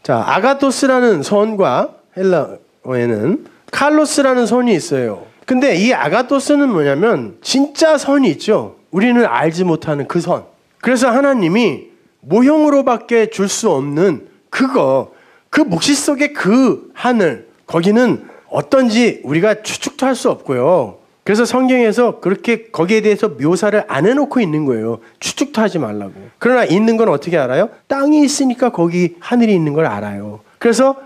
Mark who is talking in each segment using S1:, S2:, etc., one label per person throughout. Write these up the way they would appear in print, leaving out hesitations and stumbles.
S1: 자, 아가토스라는 선과 헬라어에는 칼로스라는 선이 있어요. 근데 이 아가토스는 뭐냐면 진짜 선이 있죠. 우리는 알지 못하는 그 선. 그래서 하나님이 모형으로밖에 줄 수 없는 그거, 그 묵시 속의 그 하늘, 거기는 어떤지 우리가 추측도 할 수 없고요. 그래서 성경에서 그렇게 거기에 대해서 묘사를 안 해놓고 있는 거예요. 추측도 하지 말라고. 그러나 있는 건 어떻게 알아요? 땅이 있으니까 거기 하늘이 있는 걸 알아요. 그래서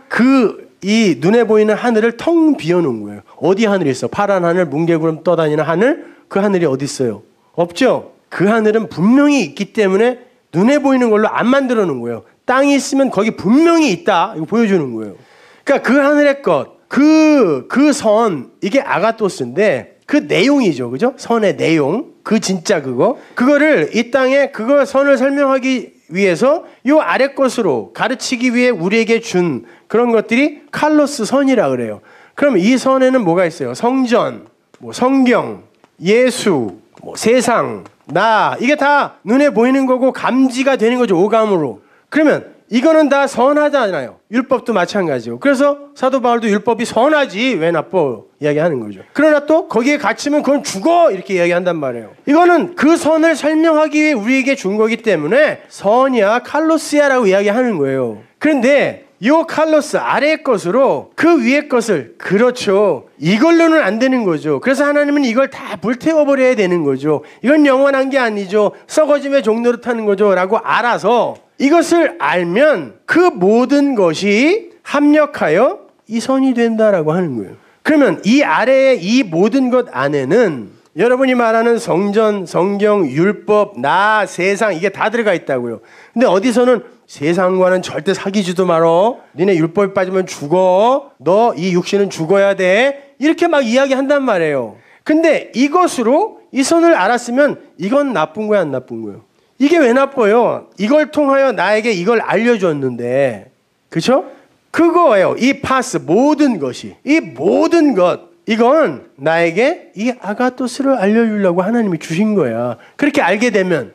S1: 이 눈에 보이는 하늘을 텅 비워놓은 거예요. 어디 하늘이 있어? 파란 하늘, 뭉게구름 떠다니는 하늘? 그 하늘이 어디 있어요? 없죠? 그 하늘은 분명히 있기 때문에 눈에 보이는 걸로 안 만들어 놓은 거예요. 땅이 있으면 거기 분명히 있다. 이거 보여주는 거예요. 그러니까 그 하늘의 것, 그 선, 이게 아가토스인데 그 내용이죠. 그죠? 선의 내용. 그 진짜 그거를 이 땅에 그거 선을 설명하기 위해서 요 아래 것으로 가르치기 위해 우리에게 준 그런 것들이 칼로스 선이라 그래요. 그럼 이 선에는 뭐가 있어요? 성전, 뭐 성경, 예수, 뭐 세상, 나, 이게 다 눈에 보이는 거고 감지가 되는 거죠. 오감으로. 그러면 이거는 다 선하잖아요. 율법도 마찬가지고. 그래서 사도 바울도 율법이 선하지 왜 나빠 이야기하는 거죠. 그러나 또 거기에 갇히면 그건 죽어 이렇게 이야기한단 말이에요. 이거는 그 선을 설명하기 위해 우리에게 준 거기 때문에 선이야 칼로스야라고 이야기하는 거예요. 그런데 이 칼로스 아래의 것으로 그 위의 것을, 그렇죠, 이걸로는 안 되는 거죠. 그래서 하나님은 이걸 다 불태워버려야 되는 거죠. 이건 영원한 게 아니죠. 썩어짐의 종로로 타는 거죠 라고 알아서 이것을 알면 그 모든 것이 합력하여 이 선이 된다라고 하는 거예요. 그러면 이 아래에 이 모든 것 안에는 여러분이 말하는 성전, 성경, 율법, 나, 세상 이게 다 들어가 있다고요. 근데 어디서는 세상과는 절대 사귀지도 말어. 니네 율법에 빠지면 죽어. 너 이 육신은 죽어야 돼. 이렇게 막 이야기한단 말이에요. 근데 이것으로 이 선을 알았으면 이건 나쁜 거야, 안 나쁜 거예요? 이게 왜 나빠요? 이걸 통하여 나에게 이걸 알려줬는데, 그렇죠? 그거예요. 이 파스, 모든 것이, 이 모든 것, 이건 나에게 이 아가토스를 알려주려고 하나님이 주신 거야. 그렇게 알게 되면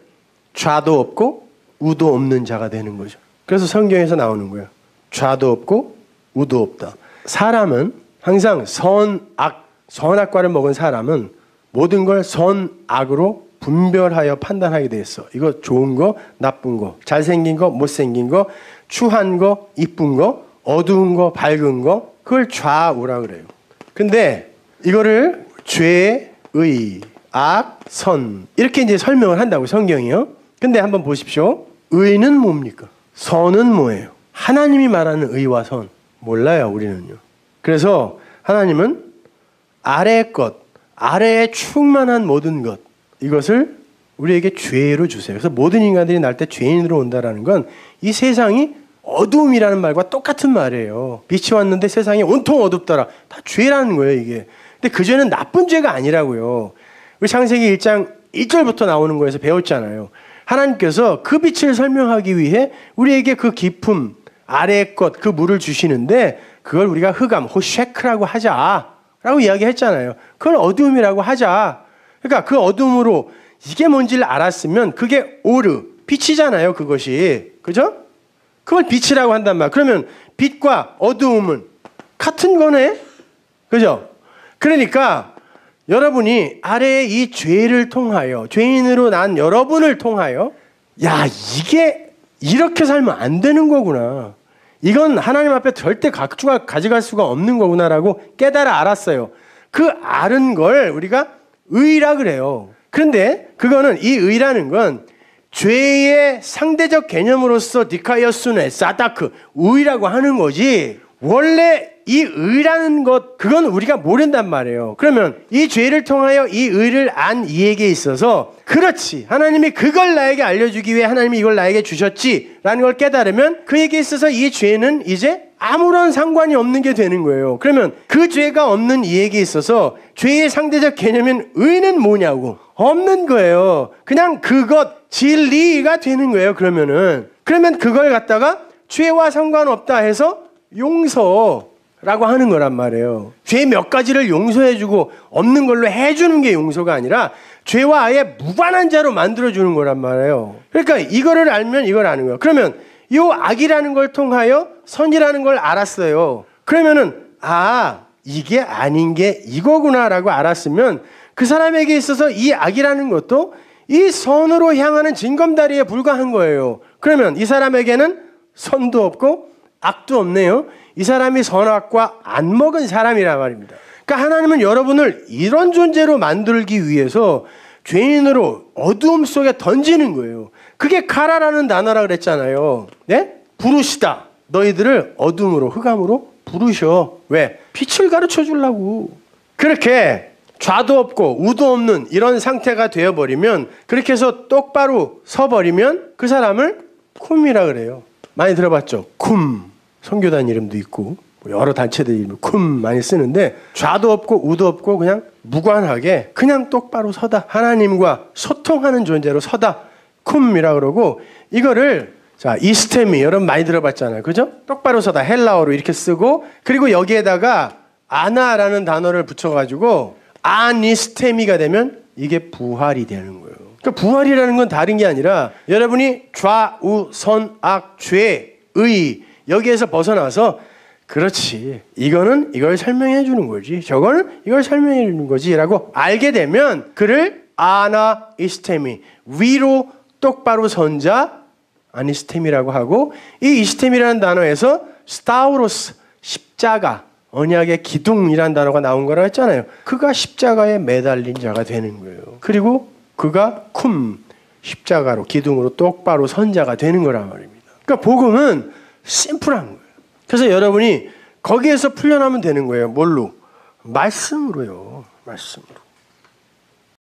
S1: 좌도 없고 우도 없는 자가 되는 거죠. 그래서 성경에서 나오는 거예요. 좌도 없고 우도 없다. 사람은 항상 선악과를 먹은 사람은 모든 걸 선악으로 분별하여 판단하게 돼 있어. 이거 좋은 거, 나쁜 거, 잘생긴 거, 못생긴 거, 추한 거, 이쁜 거, 어두운 거, 밝은 거, 그걸 좌우라 그래요. 근데 이거를 죄, 의, 악, 선 이렇게 이제 설명을 한다고 성경이요. 근데 한번 보십시오. 의는 뭡니까? 선은 뭐예요? 하나님이 말하는 의와 선 몰라요, 우리는요. 그래서 하나님은 아래의 것, 아래에 충만한 모든 것, 이것을 우리에게 죄로 주세요. 그래서 모든 인간들이 날 때 죄인으로 온다라는 건 이 세상이 어두움이라는 말과 똑같은 말이에요. 빛이 왔는데 세상이 온통 어둡더라. 다 죄라는 거예요, 이게. 근데 그 죄는 나쁜 죄가 아니라고요. 우리 창세기 1장 1절부터 나오는 거에서 배웠잖아요. 하나님께서 그 빛을 설명하기 위해 우리에게 그 깊음, 아래의 것, 그 물을 주시는데 그걸 우리가 흑암, 호쉐크라고 하자라고 이야기했잖아요. 그걸 어두움이라고 하자. 그러니까 그 어둠으로 이게 뭔지를 알았으면 그게 오르, 빛이잖아요, 그것이. 그죠? 그걸 빛이라고 한단 말이야. 그러면 빛과 어두움은 같은 거네? 그죠? 그러니까 여러분이 아래의 이 죄를 통하여, 죄인으로 난 여러분을 통하여, 야, 이게 이렇게 살면 안 되는 거구나. 이건 하나님 앞에 절대 가져갈 수가 없는 거구나라고 깨달아 알았어요. 그 아는 걸 우리가 의라 그래요. 그런데 그거는, 이 의라는 건 죄의 상대적 개념으로서 디카이어스네, 사다크, 의라고 하는 거지, 원래 이 의라는 것, 그건 우리가 모른단 말이에요. 그러면 이 죄를 통하여 이 의를 안 이에게 있어서, 그렇지, 하나님이 그걸 나에게 알려주기 위해 하나님이 이걸 나에게 주셨지라는 걸 깨달으면 그에게 있어서 이 죄는 이제 아무런 상관이 없는 게 되는 거예요. 그러면 그 죄가 없는 이에게 있어서 죄의 상대적 개념인 의는 뭐냐고. 없는 거예요. 그냥 그것, 진리가 되는 거예요. 그러면 그걸 갖다가 죄와 상관없다 해서 용서라고 하는 거란 말이에요. 죄 몇 가지를 용서해주고 없는 걸로 해주는 게 용서가 아니라 죄와 아예 무관한 자로 만들어주는 거란 말이에요. 그러니까 이거를 알면 이걸 아는 거예요. 그러면 이 악이라는 걸 통하여 선이라는 걸 알았어요. 그러면은 이게 아닌 게 이거구나라고 알았으면 그 사람에게 있어서 이 악이라는 것도 이 선으로 향하는 징검다리에 불과한 거예요. 그러면 이 사람에게는 선도 없고 악도 없네요. 이 사람이 선악과 안 먹은 사람이란 말입니다. 그러니까 하나님은 여러분을 이런 존재로 만들기 위해서 죄인으로 어두움 속에 던지는 거예요. 그게 가라라는 단어라 그랬잖아요. 네? 부르시다. 너희들을 어둠으로 흑암으로 부르셔. 왜? 빛을 가르쳐 주려고. 그렇게 좌도 없고 우도 없는 이런 상태가 되어버리면, 그렇게 해서 똑바로 서버리면 그 사람을 쿰이라 그래요. 많이 들어봤죠? 쿰. 선교단 이름도 있고 여러 단체들 이름 쿰 많이 쓰는데, 좌도 없고 우도 없고 그냥 무관하게 그냥 똑바로 서다. 하나님과 소통하는 존재로 서다. 쿰이라 그러고, 이거를 자, 이스테미 여러분 많이 들어봤잖아요. 그죠? 똑바로 서다 헬라어로 이렇게 쓰고, 그리고 여기에다가 아나라는 단어를 붙여가지고 아니스테미가 되면 이게 부활이 되는 거예요. 그러니까 부활이라는 건 다른 게 아니라 여러분이 좌우 선악 죄 의 여기에서 벗어나서, 그렇지, 이거는 이걸 설명해 주는 거지, 저거는 이걸 설명해 주는 거지 라고 알게 되면 그를 아나이스테미, 위로 똑바로 선자 아니스테미라고 하고, 이 이스테미라는 단어에서 스타우로스, 십자가, 언약의 기둥이라는 단어가 나온 거라 했잖아요. 그가 십자가에 매달린 자가 되는 거예요. 그리고 그가 쿰, 십자가로 기둥으로 똑바로 선 자가 되는 거란 말입니다. 그러니까 복음은 심플한 거예요. 그래서 여러분이 거기에서 풀려나면 되는 거예요. 뭘로? 말씀으로요. 말씀으로.